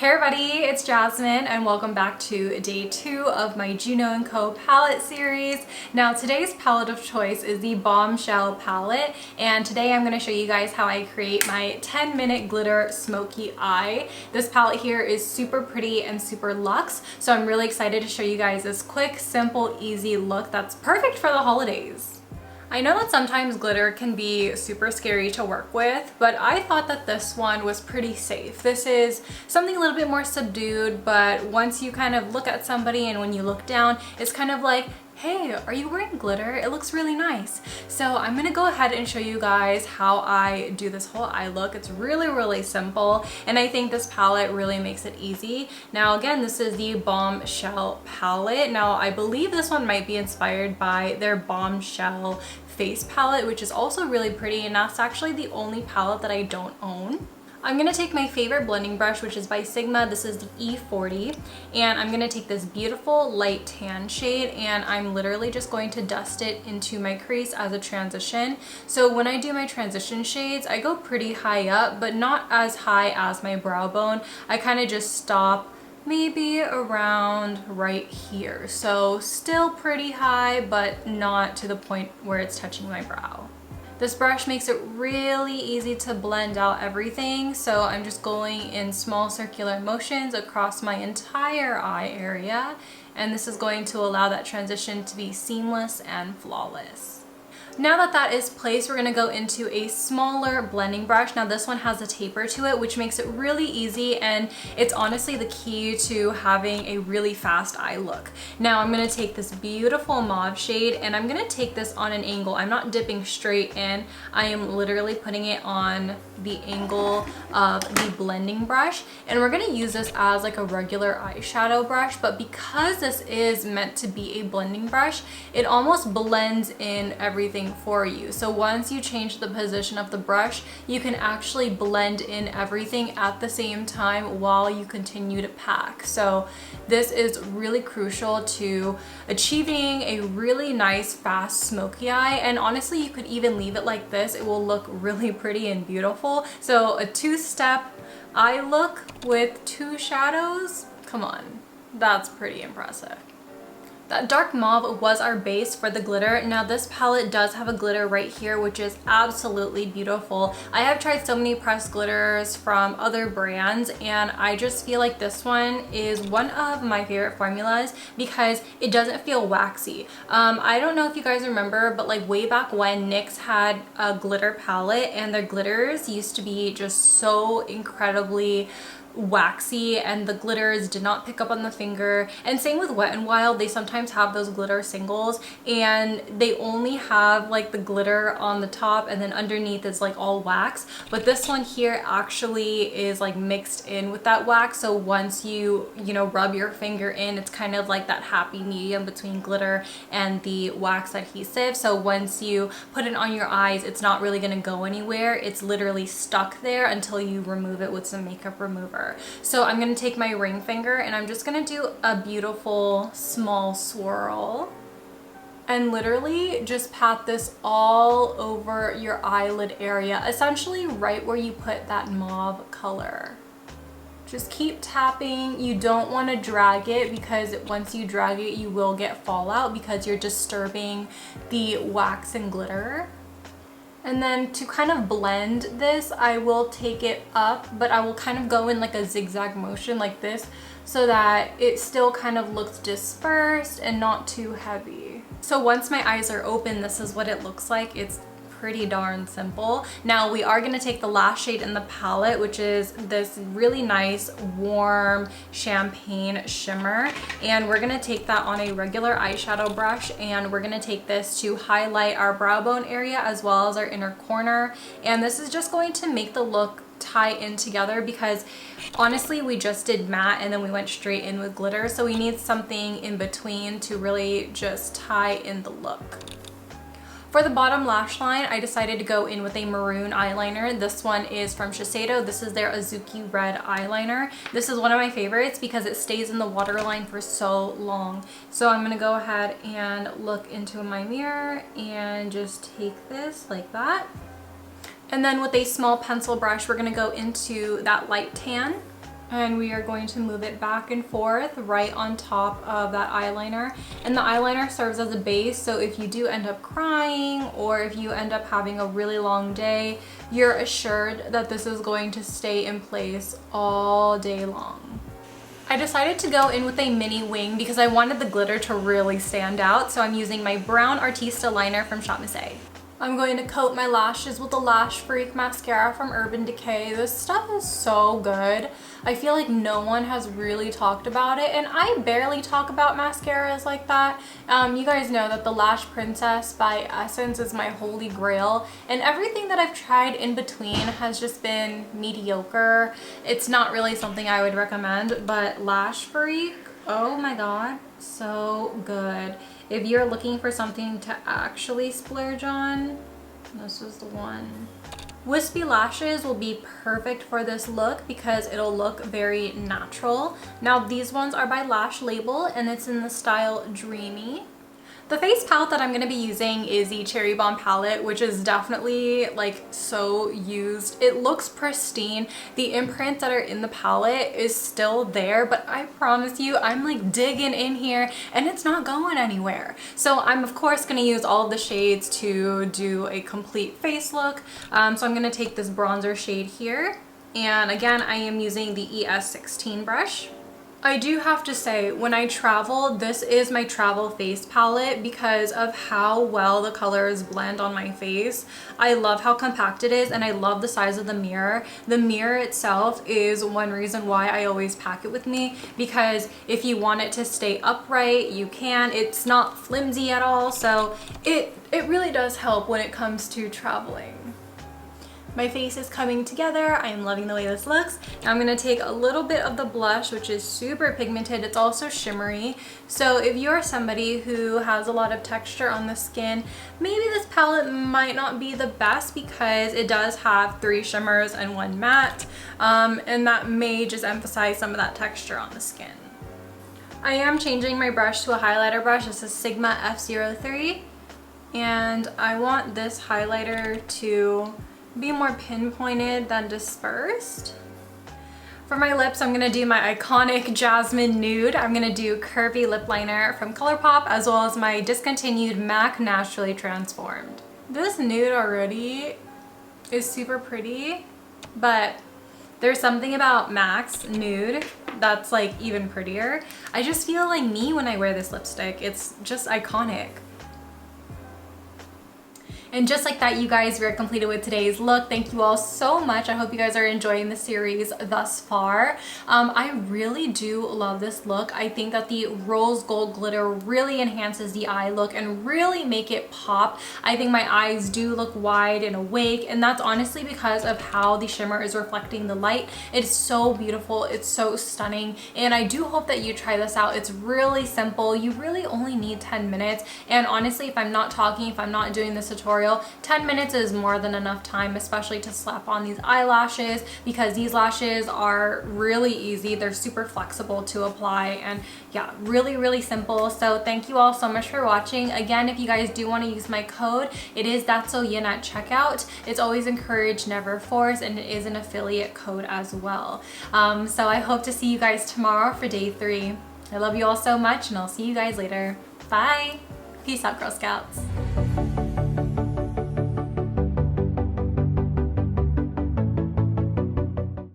Hey everybody, it's Jasmine and welcome back to day 2 of my Juno & Co palette series. Now today's palette of choice is the Bombshell palette, and today I'm going to show you guys how I create my 10-minute glitter smoky eye. This palette here is super pretty and super luxe, so I'm really excited to show you guys this quick, simple, easy look that's perfect for the holidays. I know that sometimes glitter can be super scary to work with, but I thought that this one was pretty safe. This is something a little bit more subdued, but once you kind of look at somebody and when you look down, it's kind of like, hey, are you wearing glitter? It looks really nice. So I'm gonna go ahead and show you guys how I do this whole eye look. It's really simple, and I think this palette really makes it easy. Now again, this is the Bombshell palette. Now I believe this one might be inspired by their Bombshell face palette, which is also really pretty, and that's actually the only palette that I don't own. I'm going to take my favorite blending brush, which is by Sigma. This is the E40, and I'm going to take this beautiful light tan shade, and I'm literally just going to dust it into my crease as a transition. So when I do my transition shades, I go pretty high up, but not as high as my brow bone. I kind of just stop maybe around right here. So still pretty high, but not to the point where it's touching my brow. This brush makes it really easy to blend out everything, so I'm just going in small circular motions across my entire eye area, and this is going to allow that transition to be seamless and flawless. Now that that is placed, we're going to go into a smaller blending brush. Now this one has a taper to it, which makes it really easy, and it's honestly the key to having a really fast eye look. Now I'm going to take this beautiful mauve shade, and I'm going to take this on an angle. I'm not dipping straight in. I am literally putting it on the angle of the blending brush, and we're going to use this as like a regular eyeshadow brush, but because this is meant to be a blending brush, it almost blends in everything for you. So once you change the position of the brush, you can actually blend in everything at the same time while you continue to pack. So this is really crucial to achieving a really nice fast smoky eye, and honestly you could even leave it like this. It will look really pretty and beautiful. So a two-step eye look with 2 shadows, come on, that's pretty impressive. That dark mauve was our base for the glitter. Now this palette does have a glitter right here, which is absolutely beautiful. I have tried so many pressed glitters from other brands, and I just feel like this one is one of my favorite formulas because it doesn't feel waxy. I don't know if you guys remember, but like way back when NYX had a glitter palette, and their glitters used to be just so incredibly waxy, and the glitters did not pick up on the finger. And same with Wet n Wild, they sometimes have those glitter singles and they only have like the glitter on the top, and then underneath is like all wax. But this one here actually is like mixed in with that wax, so once you rub your finger in, it's kind of like that happy medium between glitter and the wax adhesive. So once you put it on your eyes, it's not really going to go anywhere. It's literally stuck there until you remove it with some makeup remover. So I'm going to take my ring finger and I'm just going to do a beautiful small swirl and literally just pat this all over your eyelid area, essentially right where you put that mauve color. Just keep tapping. You don't want to drag it, because once you drag it you will get fallout because you're disturbing the wax and glitter. And then to kind of blend this, I will take it up, but I will kind of go in like a zigzag motion like this so that it still kind of looks dispersed and not too heavy. So once my eyes are open, this is what it looks like. It's pretty darn simple. Now we are going to take the last shade in the palette, which is this really nice warm champagne shimmer, and we're going to take that on a regular eyeshadow brush, and we're going to take this to highlight our brow bone area as well as our inner corner. And this is just going to make the look tie in together, because honestly we just did matte and then we went straight in with glitter, so we need something in between to really just tie in the look. For the bottom lash line, I decided to go in with a maroon eyeliner. This one is from Shiseido. This is their Azuki red eyeliner. This is one of my favorites because it stays in the waterline for so long. So I'm going to go ahead and look into my mirror and just take this like that. And then with a small pencil brush, we're going to go into that light tan And we are going to move it back and forth right on top of that eyeliner. And the eyeliner serves as a base, so if you do end up crying or if you end up having a really long day, you're assured that this is going to stay in place all day long. I decided to go in with a mini wing because I wanted the glitter to really stand out, so I'm using my brown Artista liner from ShopMissA. I'm going to coat my lashes with the Lash Freak mascara from Urban Decay. This stuff is so good. I feel like no one has really talked about it, and I barely talk about mascaras like that. You guys know that the Lash Princess by Essence is my holy grail, and everything that I've tried in between has just been mediocre. It's not really something I would recommend, but Lash Freak, oh my god, so good. If you're looking for something to actually splurge on, this is the one. Wispy lashes will be perfect for this look because it'll look very natural. Now these ones are by Lash Label and it's in the style Dreamy. The face palette that I'm going to be using is the Cherrybomb palette, which is definitely like so used. It looks pristine. The imprints that are in the palette is still there, but I promise you I'm like digging in here and it's not going anywhere. So I'm of course going to use all of the shades to do a complete face look. So I'm going to take this bronzer shade here, and again I am using the ES16 brush. I do have to say, when I travel, this is my travel face palette because of how well the colors blend on my face. I love how compact it is and I love the size of the mirror. The mirror itself is one reason why I always pack it with me, because if you want it to stay upright, you can. It's not flimsy at all, so it really does help when it comes to traveling. My face is coming together. I am loving the way this looks. Now I'm going to take a little bit of the blush, which is super pigmented. It's also shimmery. So if you're somebody who has a lot of texture on the skin, maybe this palette might not be the best because it does have 3 shimmers and 1 matte. And that may just emphasize some of that texture on the skin. I am changing my brush to a highlighter brush. This is Sigma F03. And I want this highlighter to be more pinpointed than dispersed. For my lips, I'm going to do my iconic Jasmine Nude. I'm going to do Curvii lip liner from Colourpop, as well as my discontinued MAC Naturally Transformed. This nude already is super pretty, but there's something about MAC's nude that's like even prettier. I just feel like me when I wear this lipstick. It's just iconic. And just like that, you guys, we're completed with today's look. Thank you all so much. I hope you guys are enjoying the series thus far. I really do love this look. I think that the rose gold glitter really enhances the eye look and really make it pop. I think my eyes do look wide and awake, and that's honestly because of how the shimmer is reflecting the light. It's so beautiful. It's so stunning. And I do hope that you try this out. It's really simple. You really only need 10 minutes. And honestly, if I'm not talking, if I'm not doing this tutorial, 10 minutes is more than enough time, especially to slap on these eyelashes, because these lashes are really easy. They're super flexible to apply, and yeah, really simple. So thank you all so much for watching. Again, if you guys do want to use my code, it is ThatsSoYin at checkout. It's always encouraged, never force, and it is an affiliate code as well. So I hope to see you guys tomorrow for day 3. I love you all so much, and I'll see you guys later. Bye. Peace out, Girl Scouts.